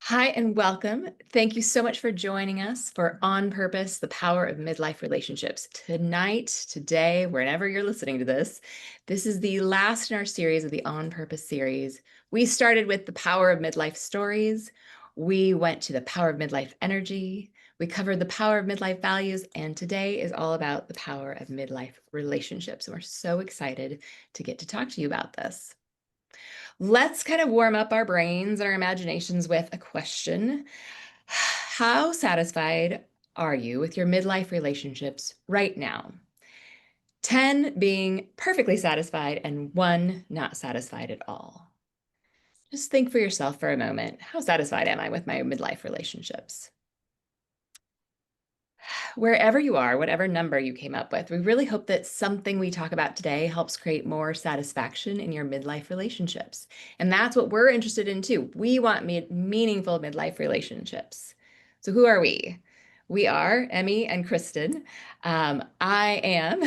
Hi and welcome. Thank you so much for joining us for On Purpose, the Power of Midlife Relationships. Tonight, today, whenever you're listening to this is the last in our series of the On Purpose series. We started with the Power of Midlife Stories. We went to the Power of Midlife Energy. We covered the Power of Midlife Values, and today is all about the Power of Midlife Relationships. And we're so excited to get to talk to you about this. Let's kind of warm up our brains and our imaginations with a question. How satisfied are you with your midlife relationships right now? 10 being perfectly satisfied and 1 not satisfied at all. Just think for yourself for a moment. How satisfied am I with my midlife relationships? Wherever you are, whatever number you came up with, we really hope that something we talk about today helps create more satisfaction in your midlife relationships. And that's what we're interested in too. We want meaningful midlife relationships. So who are we? We are Emmy and Kristen. I am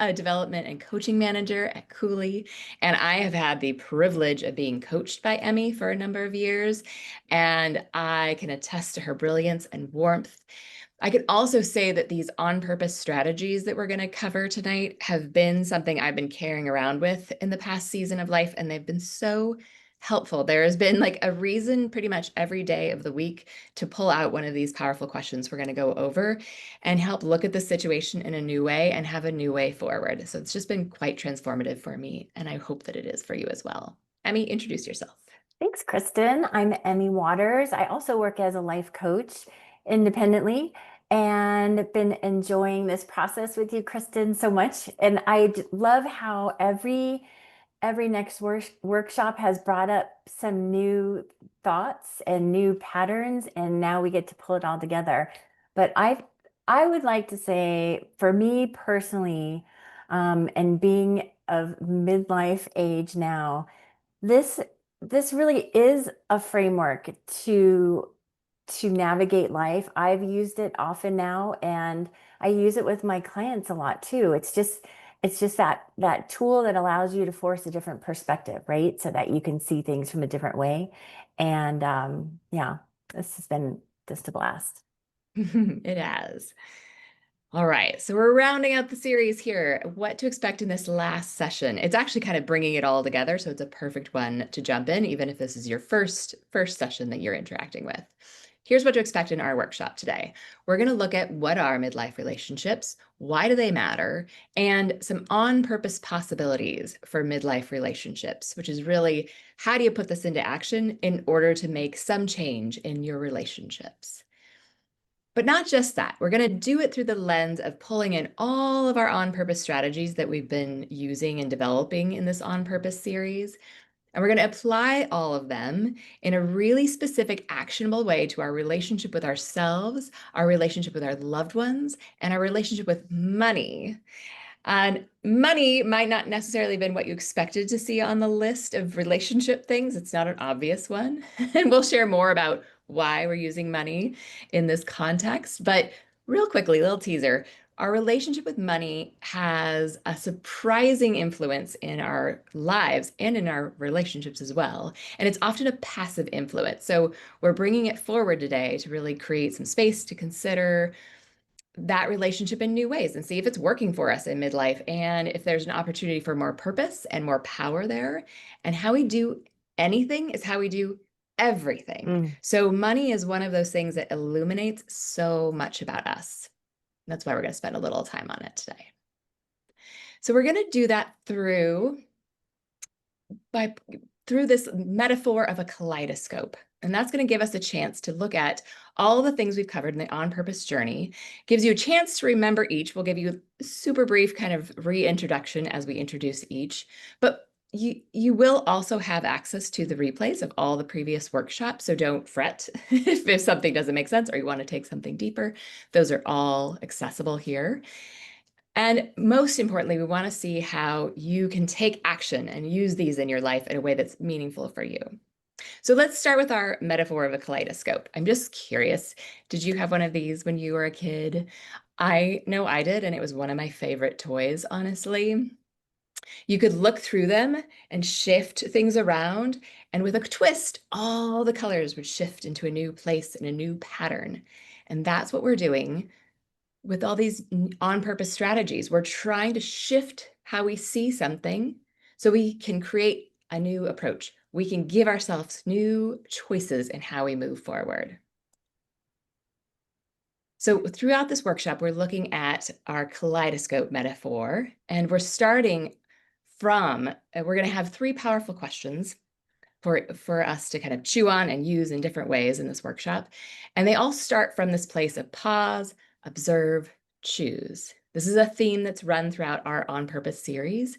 a development and coaching manager at Cooley, and I have had the privilege of being coached by Emmy for a number of years, and I can attest to her brilliance and warmth. I could also say that these on-purpose strategies that we're going to cover tonight have been something I've been carrying around with in the past season of life, and they've been so helpful. There has been like a reason pretty much every day of the week to pull out one of these powerful questions we're going to go over and help look at the situation in a new way and have a new way forward. So it's just been quite transformative for me, and I hope that it is for you as well. Emmy, introduce yourself. Thanks, Kristen. I'm Emmy Waters. I also work as a life coach independently and been enjoying this process with you, Kristen, so much. And love how every next workshop has brought up some new thoughts and new patterns, and now we get to pull it all together. But I would like to say, for me personally, and being of midlife age now, this this really is a framework to navigate life. I've used it often now, and I use it with my clients a lot too. It's just that tool that allows you to force a different perspective, right? So that you can see things from a different way. And yeah, this has been just a blast. It has. All right, so we're rounding out the series here. What to expect in this last session. It's actually kind of bringing it all together, so it's a perfect one to jump in, even if this is your first session that you're interacting with. Here's what to expect in our workshop today. We're going to look at what are midlife relationships, why do they matter, and some on-purpose possibilities for midlife relationships, which is really how do you put this into action in order to make some change in your relationships. But not just that, we're going to do it through the lens of pulling in all of our on-purpose strategies that we've been using and developing in this on-purpose series. And we're going to apply all of them in a really specific, actionable way to our relationship with ourselves, our relationship with our loved ones, and our relationship with money. And money might not necessarily have been what you expected to see on the list of relationship things. It's not an obvious one. And we'll share more about why we're using money in this context. But real quickly, little teaser. Our relationship with money has a surprising influence in our lives and in our relationships as well. And it's often a passive influence. So we're bringing it forward today to really create some space to consider that relationship in new ways and see if it's working for us in midlife and if there's an opportunity for more purpose and more power there. And how we do anything is how we do everything. Mm. So money is one of those things that illuminates so much about us. That's why we're going to spend a little time on it today. So we're going to do that by through this metaphor of a kaleidoscope. And that's going to give us a chance to look at all the things we've covered in the on-purpose journey. Gives you a chance to remember each. We'll give you a super brief kind of reintroduction as we introduce each. But you will also have access to the replays of all the previous workshops. So don't fret if something doesn't make sense or you want to take something deeper. Those are all accessible here. And most importantly, we want to see how you can take action and use these in your life in a way that's meaningful for you. So let's start with our metaphor of a kaleidoscope. I'm just curious, did you have one of these when you were a kid? I know I did, and it was one of my favorite toys, honestly. You could look through them and shift things around, and with a twist, all the colors would shift into a new place and a new pattern. And that's what we're doing with all these on purpose strategies. We're trying to shift how we see something so we can create a new approach. We can give ourselves new choices in how we move forward. So throughout this workshop, we're looking at our kaleidoscope metaphor, and we're starting from, we're going to have three powerful questions for us to kind of chew on and use in different ways in this workshop. And they all start from this place of pause, observe, choose. This is a theme that's run throughout our On Purpose series.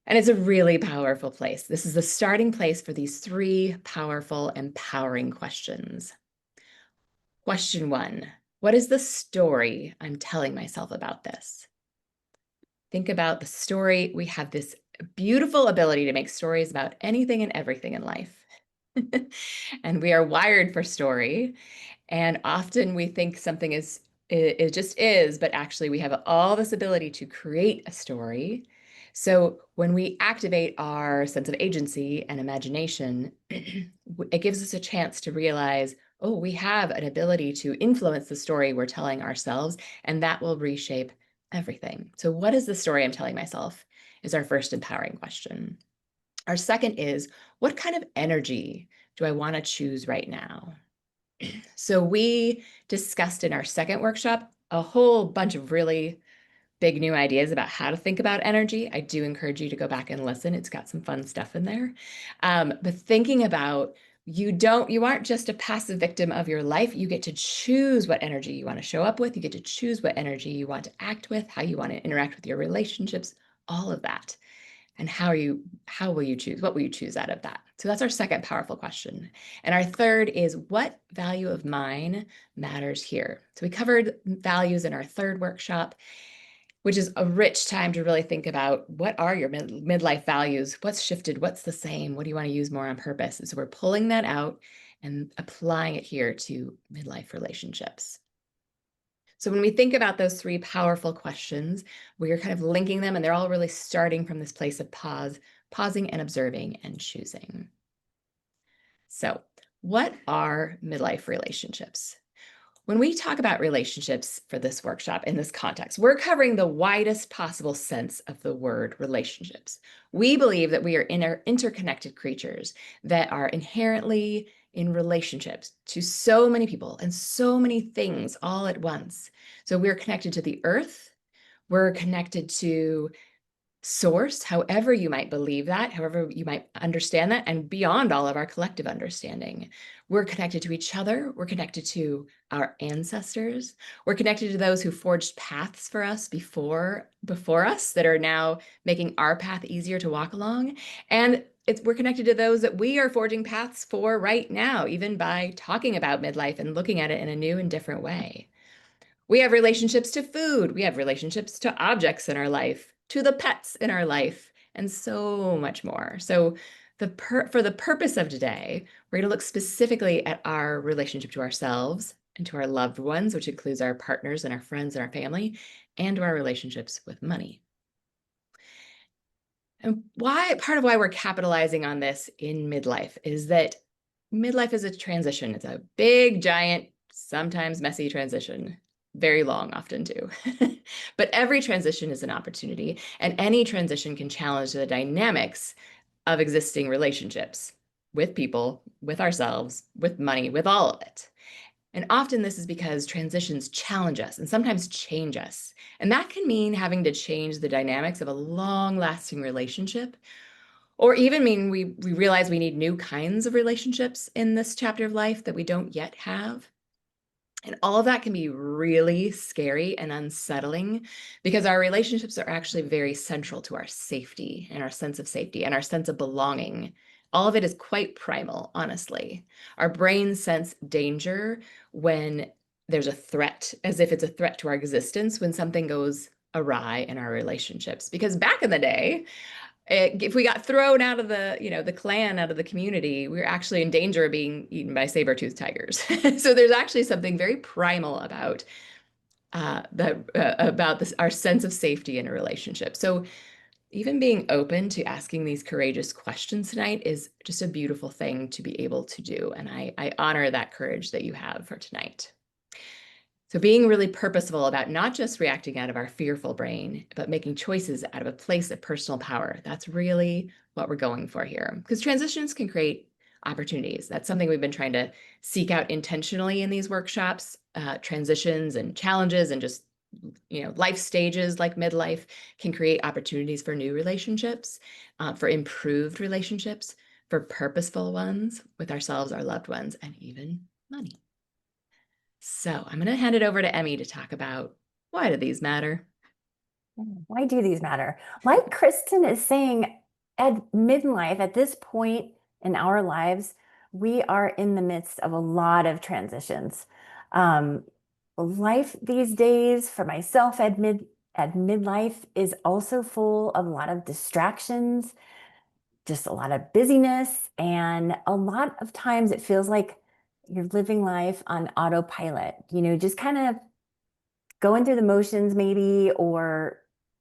And it's a really powerful place. This is the starting place for these three powerful, empowering questions. Question one, what is the story I'm telling myself about this? Think about the story. We have this beautiful ability to make stories about anything and everything in life. And we are wired for story. And often we think something is, it just is, but actually we have all this ability to create a story. So when we activate our sense of agency and imagination, it gives us a chance to realize, oh, we have an ability to influence the story we're telling ourselves, and that will reshape everything. So what is the story I'm telling myself is our first empowering question. Our second is, what kind of energy do I want to choose right now? So we discussed in our second workshop a whole bunch of really big new ideas about how to think about energy. I do encourage you to go back and listen. It's got some fun stuff in there. But thinking about you aren't just a passive victim of your life. You get to choose what energy you want to show up with. You get to choose what energy you want to act with, how you want to interact with your relationships, all of that. And how will you choose? What will you choose out of that? So that's our second powerful question. And our third is, what value of mine matters here? So we covered values in our third workshop, which is a rich time to really think about what are your midlife values? What's shifted? What's the same? What do you want to use more on purpose? And so we're pulling that out and applying it here to midlife relationships. So when we think about those three powerful questions, we're kind of linking them, and they're all really starting from this place of pausing and observing and choosing. So what are midlife relationships? When we talk about relationships for this workshop in this context, we're covering the widest possible sense of the word relationships. We believe that we are interconnected creatures that are inherently in relationships to so many people and so many things all at once. So we're connected to the earth, we're connected to source, however you might believe that, however you might understand that, and beyond all of our collective understanding. We're connected to each other. We're connected to our ancestors. We're connected to those who forged paths for us before us that are now making our path easier to walk along. And we're connected to those that we are forging paths for right now, even by talking about midlife and looking at it in a new and different way. We have relationships to food. We have relationships to objects in our life, to the pets in our life, and so much more. So for the purpose of today, we're going to look specifically at our relationship to ourselves and to our loved ones, which includes our partners and our friends and our family, and to our relationships with money. And part of why we're capitalizing on this in midlife is that midlife is a transition. It's a big, giant, sometimes messy transition. Very long, often too. But every transition is an opportunity, and any transition can challenge the dynamics of existing relationships with people, with ourselves, with money, with all of it. And often this is because transitions challenge us and sometimes change us. And that can mean having to change the dynamics of a long-lasting relationship, or even mean we realize we need new kinds of relationships in this chapter of life that we don't yet have. And all of that can be really scary and unsettling because our relationships are actually very central to our safety and our sense of safety and our sense of belonging. All of it is quite primal, honestly. Our brains sense danger when there's a threat, as if it's a threat to our existence when something goes awry in our relationships. Because back in the day, if we got thrown out of the clan, out of the community, we were actually in danger of being eaten by saber-toothed tigers. So there's actually something very primal about this, our sense of safety in a relationship. So Even being open to asking these courageous questions tonight is just a beautiful thing to be able to do. And I honor that courage that you have for tonight. So, being really purposeful about not just reacting out of our fearful brain, but making choices out of a place of personal power. That's really what we're going for here. Because transitions can create opportunities. That's something we've been trying to seek out intentionally in these workshops. Transitions and challenges and just life stages like midlife can create opportunities for new relationships, for improved relationships, for purposeful ones with ourselves, our loved ones, and even money. So I'm going to hand it over to Emmy to talk about, why do these matter? Why do these matter? Like Kristen is saying, at midlife, at this point in our lives, we are in the midst of a lot of transitions. Um, Life these days for myself at midlife is also full of a lot of distractions, just a lot of busyness, and a lot of times it feels like you're living life on autopilot, just kind of going through the motions maybe, or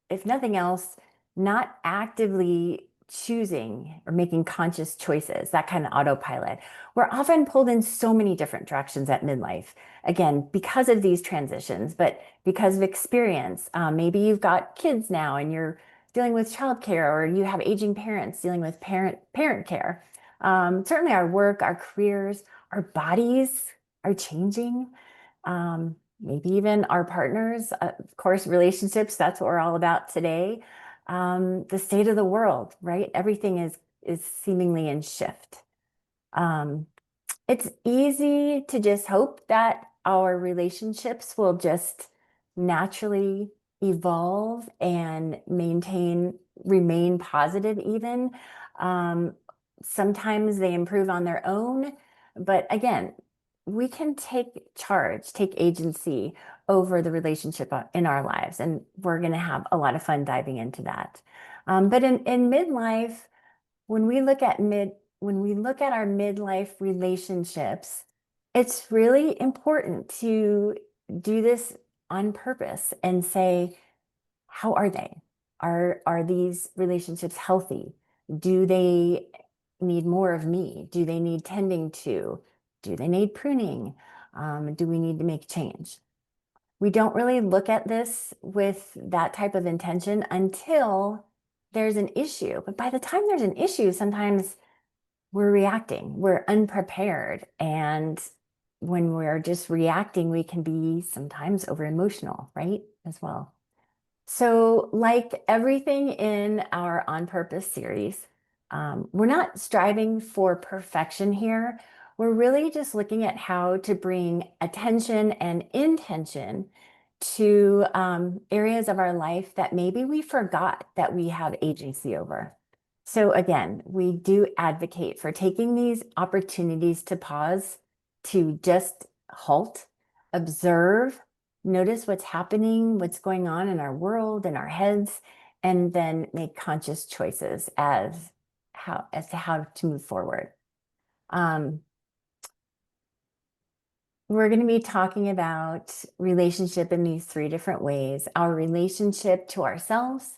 if nothing else, not actively choosing or making conscious choices, that kind of autopilot. We're often pulled in so many different directions at midlife. Again, because of these transitions, but because of experience. Maybe you've got kids now and you're dealing with childcare, or you have aging parents dealing with parent care. Certainly our work, our careers, our bodies are changing. Maybe even our partners, of course, relationships, that's what we're all about today. The state of the world, right? Everything is seemingly in shift. Um, it's easy to just hope that our relationships will just naturally evolve and remain positive even. Um, Sometimes they improve on their own, but again, we can take charge, take agency over the relationship in our lives, and we're going to have a lot of fun diving into that. But in midlife, when we look at our midlife relationships, it's really important to do this on purpose and say, how are they? Are these relationships healthy? Do they need more of me? Do they need tending to? Do they need pruning? Do we need to make change? We don't really look at this with that type of intention until there's an issue. But by the time there's an issue, sometimes we're reacting, we're unprepared. And when we're just reacting, we can be sometimes over emotional, right? As well. So, like everything in our On Purpose series, we're not striving for perfection here. We're really just looking at how to bring attention and intention to areas of our life that maybe we forgot that we have agency over. So, again, we do advocate for taking these opportunities to pause, to just halt, observe, notice what's happening, what's going on in our world, in our heads, and then make conscious choices as to how to move forward. Um, we're going to be talking about relationship in these three different ways: our relationship to ourselves,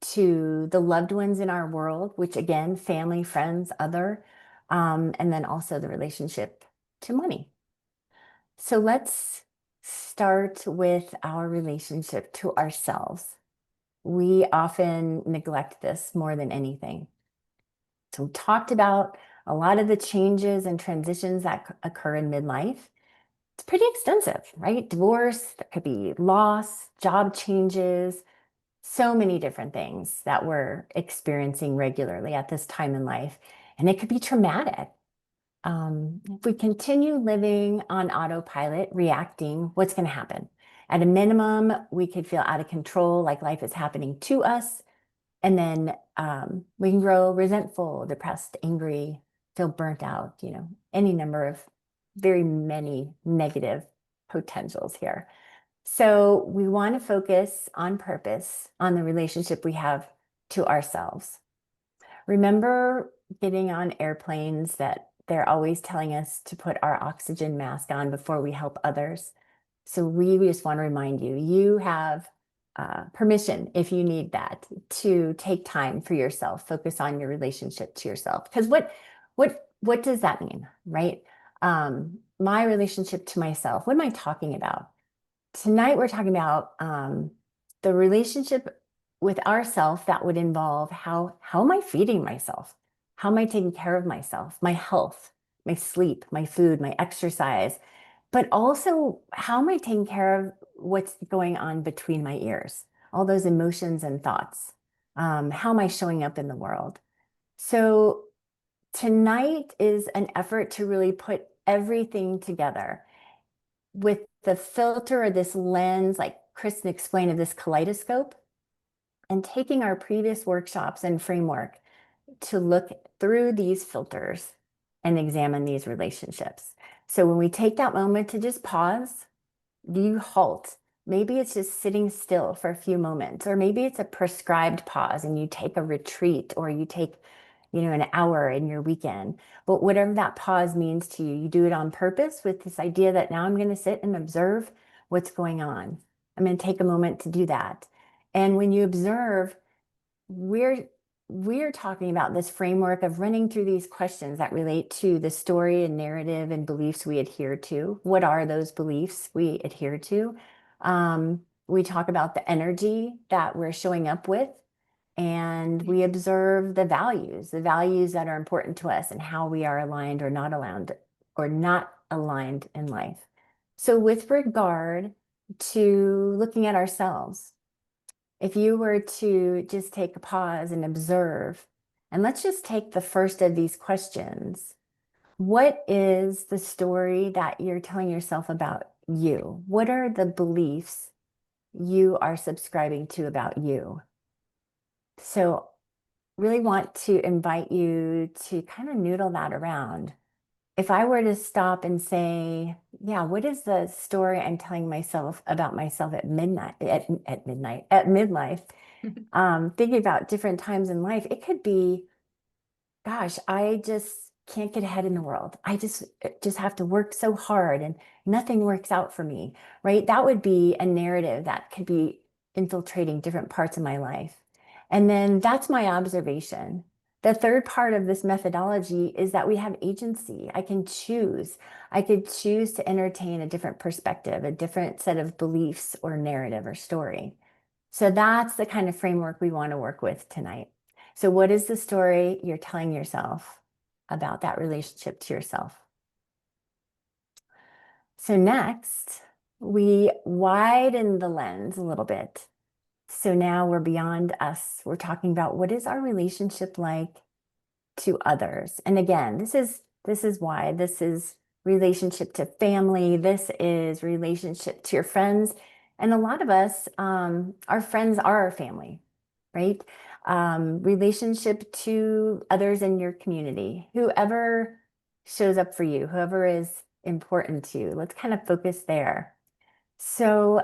to the loved ones in our world, which again, family, friends, other, and then also the relationship to money. So let's start with our relationship to ourselves. We often neglect this more than anything. So we talked about a lot of the changes and transitions that occur in midlife. It's pretty extensive, right? Divorce, there could be loss, job changes, so many different things that we're experiencing regularly at this time in life. And it could be traumatic. If we continue living on autopilot, reacting, what's going to happen? At a minimum, we could feel out of control, like life is happening to us. And then we can grow resentful, depressed, angry, feel burnt out, any number of very many negative potentials here. So we want to focus on purpose on the relationship we have to ourselves. Remember getting on airplanes that they're always telling us to put our oxygen mask on before we help others. So we just want to remind you, you have permission if you need that to take time for yourself, focus on your relationship to yourself. Because what does that mean, right? My relationship to myself. What am I talking about? Tonight we're talking about the relationship with ourself that would involve how am I feeding myself? How am I taking care of myself? My health, my sleep, my food, my exercise, but also how am I taking care of what's going on between my ears? All those emotions and thoughts. How am I showing up in the world? So tonight is an effort to really put everything together with the filter or this lens, like Kristen explained, of this kaleidoscope, and taking our previous workshops and framework to look through these filters and examine these relationships. So when we take that moment to just pause, you halt. Maybe it's just sitting still for a few moments, or maybe it's a prescribed pause and you take a retreat or you take, an hour in your weekend. But whatever that pause means to you, you do it on purpose with this idea that now I'm going to sit and observe what's going on. I'm going to take a moment to do that. And when you observe, we're talking about this framework of running through these questions that relate to the story and narrative and beliefs we adhere to. What are those beliefs we adhere to? We talk about the energy that we're showing up with, and we observe the values that are important to us and how we are aligned or not aligned in life. So with regard to looking at ourselves, if you were to just take a pause and observe, and let's just take the first of these questions. What is the story that you're telling yourself about you? What are the beliefs you are subscribing to about you? So, really want to invite you to kind of noodle that around. If I were to stop and say, yeah, what is the story I'm telling myself about myself at midnight, at midlife? Thinking about different times in life, it could be, gosh, I just can't get ahead in the world. I just have to work so hard and nothing works out for me, right? That would be a narrative that could be infiltrating different parts of my life. And then that's my observation. The third part of this methodology is that we have agency. I can choose. I could choose to entertain a different perspective, a different set of beliefs or narrative or story. So that's the kind of framework we want to work with tonight. So what is the story you're telling yourself about that relationship to yourself? So next, we widen the lens a little bit. So now we're beyond us. We're talking about what is our relationship like to others. And again, this is why this is relationship to family. This is relationship to your friends. And a lot of us, our friends are our family, right? Relationship to others in your community, whoever shows up for you, whoever is important to you. Let's kind of focus there. So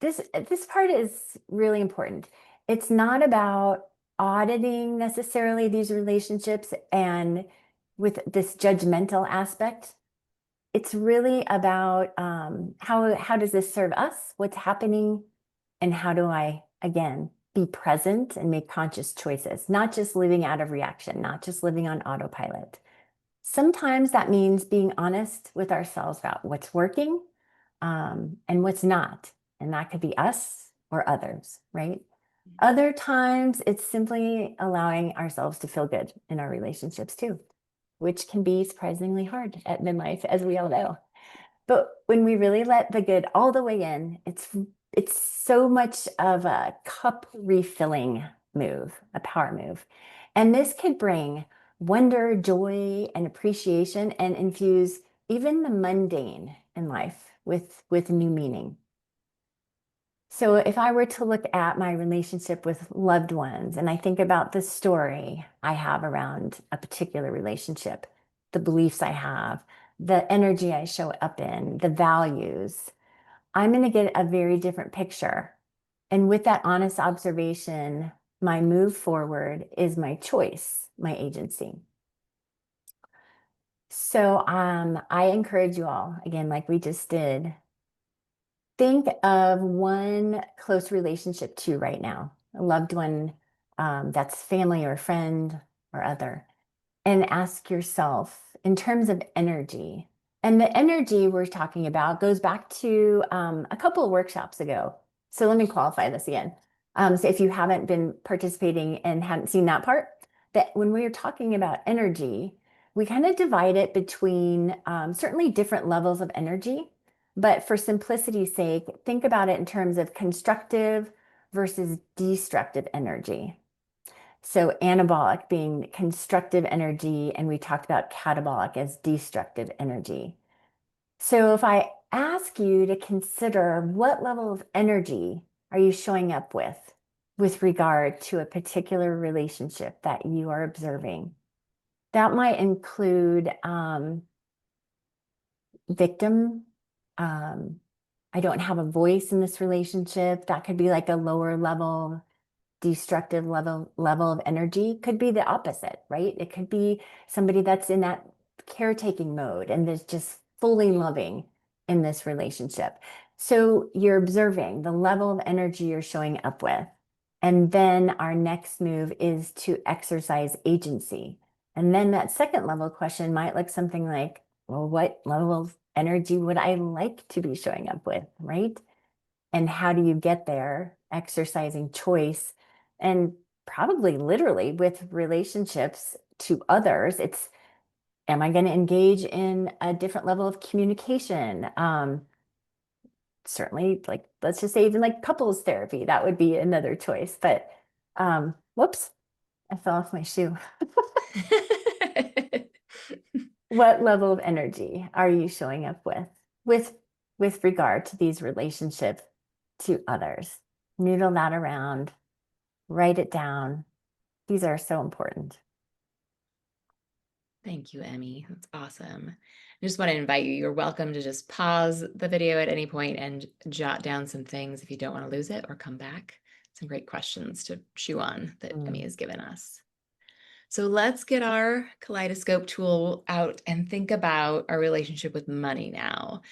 this part is really important. It's not about auditing necessarily these relationships and with this judgmental aspect. It's really about how does this serve us? What's happening? And how do I, again, be present and make conscious choices, not just living out of reaction, not just living on autopilot. Sometimes that means being honest with ourselves about what's working and what's not. And that could be us or others, right? Other times it's simply allowing ourselves to feel good in our relationships too, which can be surprisingly hard at midlife, as we all know. But when we really let the good all the way in, it's so much of a cup refilling move, a power move. And this could bring wonder, joy, and appreciation and infuse even the mundane in life with new meaning. So if I were to look at my relationship with loved ones and I think about the story I have around a particular relationship, the beliefs I have, the energy I show up in, the values, I'm going to get a very different picture. And with that honest observation, my move forward is my choice, my agency. So I encourage you all, again, like we just did, think of one close relationship to right now, a loved one, that's family or friend or other, and ask yourself in terms of energy. And the energy we're talking about goes back to a couple of workshops ago. So let me qualify this again. So if you haven't been participating and hadn't seen that part, that when we are talking about energy, we kind of divide it between certainly different levels of energy. But for simplicity's sake, think about it in terms of constructive versus destructive energy. So anabolic being constructive energy, and we talked about catabolic as destructive energy. So if I ask you to consider what level of energy are you showing up with regard to a particular relationship that you are observing, that might include victim. I don't have a voice in this relationship. That could be like a lower level destructive level of energy. Could be the opposite, right? It could be somebody that's in that caretaking mode and is just fully loving in this relationship. So you're observing the level of energy you're showing up with. And then our next move is to exercise agency. And then that second level question might look something like, well, what level of energy would I like to be showing up with, right? And how do you get there? Exercising choice, and probably literally with relationships to others. It's, am I going to engage in a different level of communication? Certainly, like, let's just say even like couples therapy, that would be another choice. But whoops, I fell off my shoe. What level of energy are you showing up with with regard to these relationships to others? Noodle that around, write it down. These are so important. Thank you, Emmy. That's awesome. I just want to invite you. You're welcome to just pause the video at any point and jot down some things if you don't want to lose it, or come back. Some great questions to chew on that Emmy has given us. So let's get our kaleidoscope tool out and think about our relationship with money now.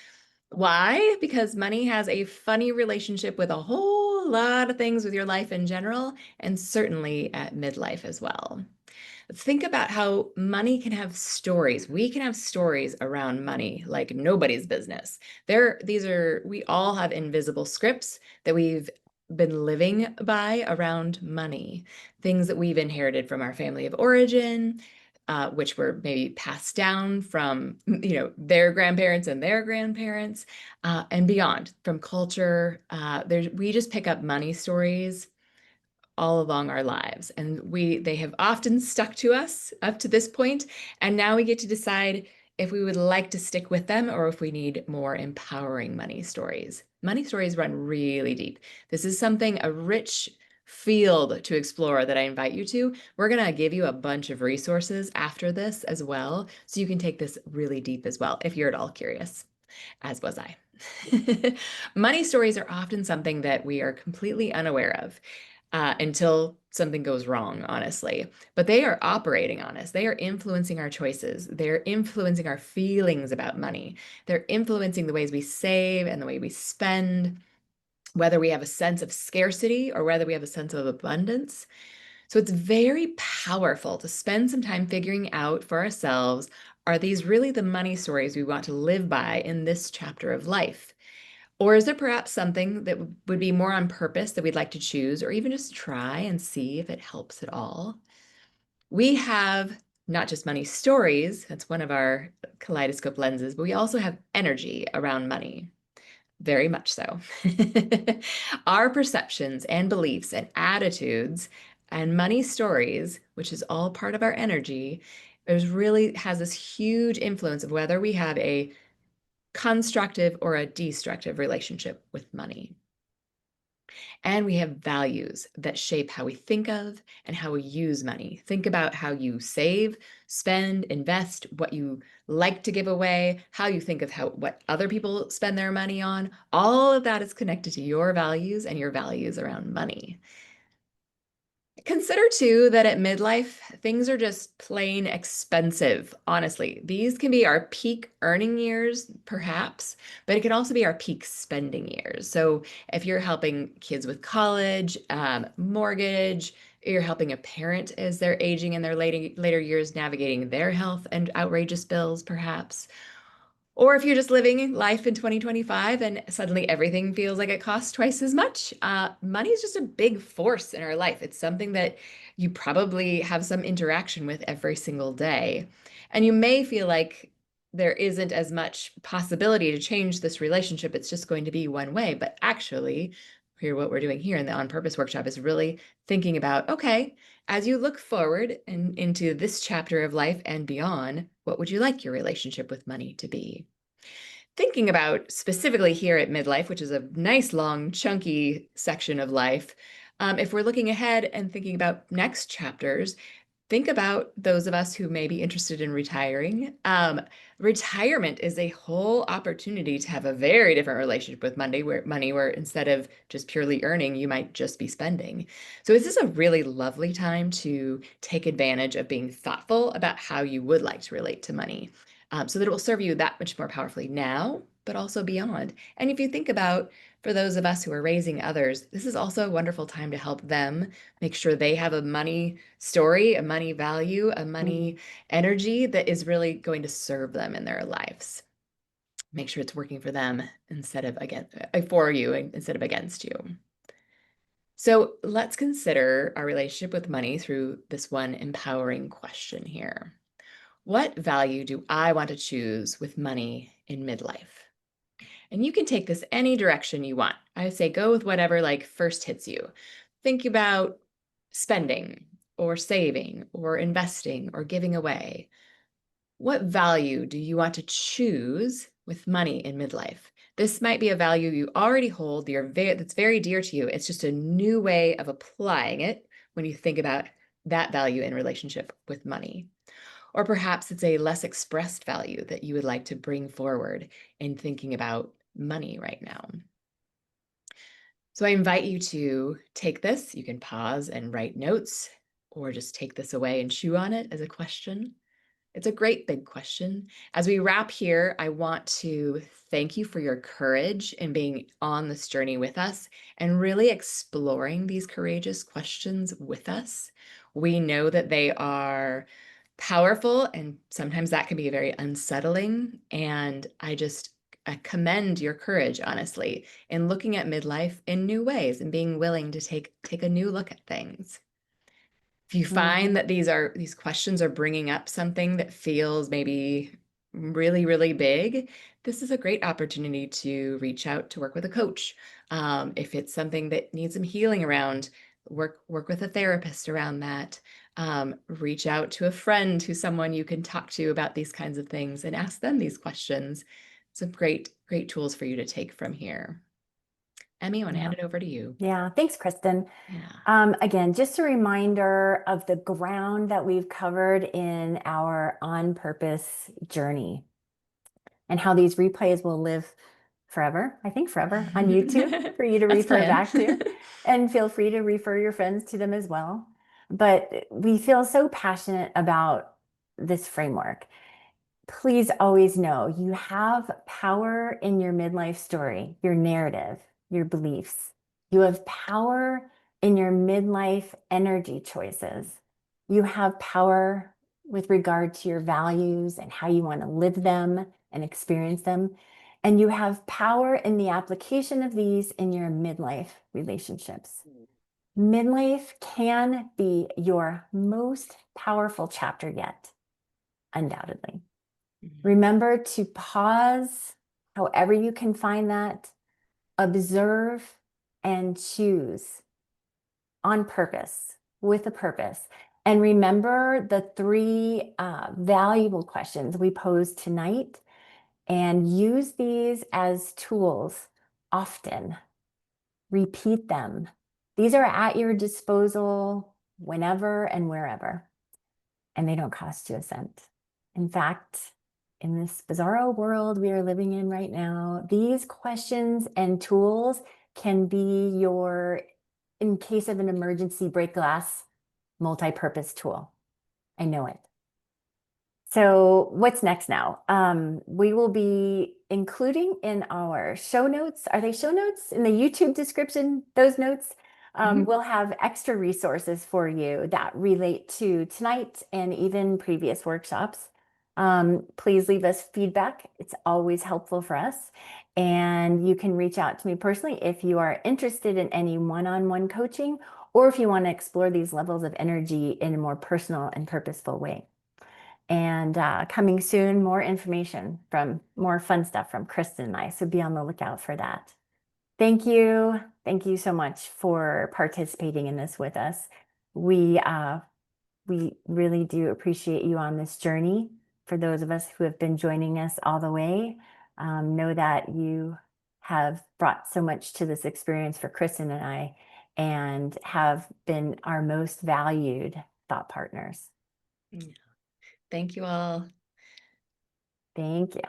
Why? Because money has a funny relationship with a whole lot of things with your life in general, and certainly at midlife as well. Think about how money can have stories. We can have stories around money like nobody's business. We all have invisible scripts that we've been living by around money, things that we've inherited from our family of origin, which were maybe passed down from, their grandparents and their grandparents, and beyond from culture. We just pick up money stories all along our lives, and they have often stuck to us up to this point, and now we get to decide if we would like to stick with them or if we need more empowering money stories. Money stories run really deep. This is a rich field to explore that I invite you to. We're going to give you a bunch of resources after this as well, so you can take this really deep as well if you're at all curious, as was I. Money stories are often something that we are completely unaware of until something goes wrong, honestly. But they are operating on us. They are influencing our choices. They're influencing our feelings about money. They're influencing the ways we save and the way we spend, whether we have a sense of scarcity or whether we have a sense of abundance. So it's very powerful to spend some time figuring out for ourselves, are these really the money stories we want to live by in this chapter of life? Or is there perhaps something that would be more on purpose that we'd like to choose, or even just try and see if it helps at all? We have not just money stories, that's one of our kaleidoscope lenses, but we also have energy around money. Very much so. Our perceptions and beliefs and attitudes and money stories, which is all part of our energy, really has this huge influence of whether we have a constructive or a destructive relationship with money. And we have values that shape how we think of and how we use money. Think about how you save, spend, invest, what you like to give away, how you think of what other people spend their money on. All of that is connected to your values and your values around money. Consider too that at midlife, things are just plain expensive. Honestly, these can be our peak earning years, perhaps, but it can also be our peak spending years. So if you're helping kids with college, mortgage, you're helping a parent as they're aging in their later years, navigating their health and outrageous bills, perhaps. Or if you're just living life in 2025 and suddenly everything feels like it costs twice as much, money is just a big force in our life. It's something that you probably have some interaction with every single day. And you may feel like there isn't as much possibility to change this relationship. It's just going to be one way. But actually, here, what we're doing here in the On Purpose workshop is really thinking about, okay, as you look forward and into this chapter of life and beyond, what would you like your relationship with money to be? Thinking about specifically here at midlife, which is a nice, long, chunky section of life, if we're looking ahead and thinking about next chapters, think about those of us who may be interested in retiring. Retirement is a whole opportunity to have a very different relationship with money where instead of just purely earning, you might just be spending. So this is a really lovely time to take advantage of being thoughtful about how you would like to relate to money, so that it will serve you that much more powerfully now, but also beyond. And if you think about, for those of us who are raising others, this is also a wonderful time to help them make sure they have a money story, a money value, a money energy that is really going to serve them in their lives. Make sure it's working for them instead of against, for you instead of against you. So let's consider our relationship with money through this one empowering question here. What value do I want to choose with money in midlife? And you can take this any direction you want. I would say go with whatever like first hits you. Think about spending or saving or investing or giving away. What value do you want to choose with money in midlife? This might be a value you already hold, that's very dear to you. It's just a new way of applying it when you think about that value in relationship with money. Or perhaps it's a less expressed value that you would like to bring forward in thinking about money right now. So I invite you to take this. You can pause and write notes, or just take this away and chew on it as a question. It's a great big question. As we wrap here, I want to thank you for your courage in being on this journey with us and really exploring these courageous questions with us. We know that they are powerful, and sometimes that can be very unsettling. And I commend your courage, honestly, in looking at midlife in new ways and being willing to take a new look at things. If you find that these questions are bringing up something that feels maybe really, really big, this is a great opportunity to reach out to work with a coach. If it's something that needs some healing around, work with a therapist around that. Reach out to a friend who's someone you can talk to about these kinds of things and ask them these questions. Some great, great tools for you to take from here. Emmy, I want to hand it over to you. Yeah, thanks, Kristen. Yeah. Again, just a reminder of the ground that we've covered in our On Purpose journey and how these replays will live forever, I think forever, on YouTube for you to That's refer plan. back to. And feel free to refer your friends to them as well. But we feel so passionate about this framework. Please always know you have power in your midlife story, your narrative, your beliefs. You have power in your midlife energy choices. You have power with regard to your values and how you want to live them and experience them. And you have power in the application of these in your midlife relationships. Midlife can be your most powerful chapter yet, undoubtedly. Remember to pause however you can find that, observe and choose on purpose, with a purpose. And remember the three valuable questions we posed tonight and use these as tools often. Repeat them. These are at your disposal whenever and wherever, and they don't cost you a cent. In fact, in this bizarro world we are living in right now, these questions and tools can be your, in case of an emergency, break glass multi-purpose tool. I know it. So what's next now? We will be including in our show notes. Are they show notes in the YouTube description? Those notes. Mhm. We'll have extra resources for you that relate to tonight and even previous workshops. Please leave us feedback. It's always helpful for us. And you can reach out to me personally if you are interested in any one-on-one coaching, or if you want to explore these levels of energy in a more personal and purposeful way. And coming soon, more information from more fun stuff from Kristen and I. So be on the lookout for that. Thank you. Thank you so much for participating in this with us. We we really do appreciate you on this journey. For those of us who have been joining us all the way, know that you have brought so much to this experience for Kristen and I, and have been our most valued thought partners. Yeah. Thank you all. Thank you.